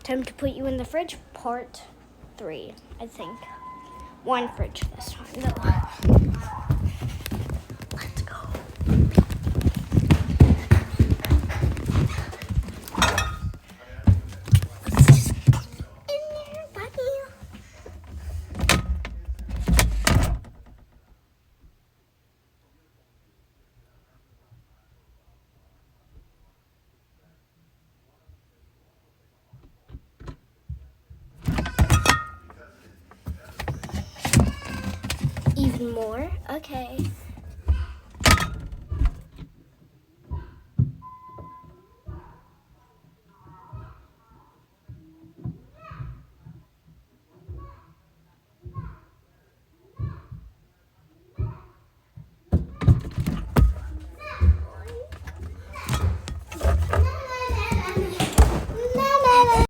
Time to put you in the fridge, part 3, I think. 1 fridge this time, though. Let's go. Let's just put it in there, buddy. Even more? Okay.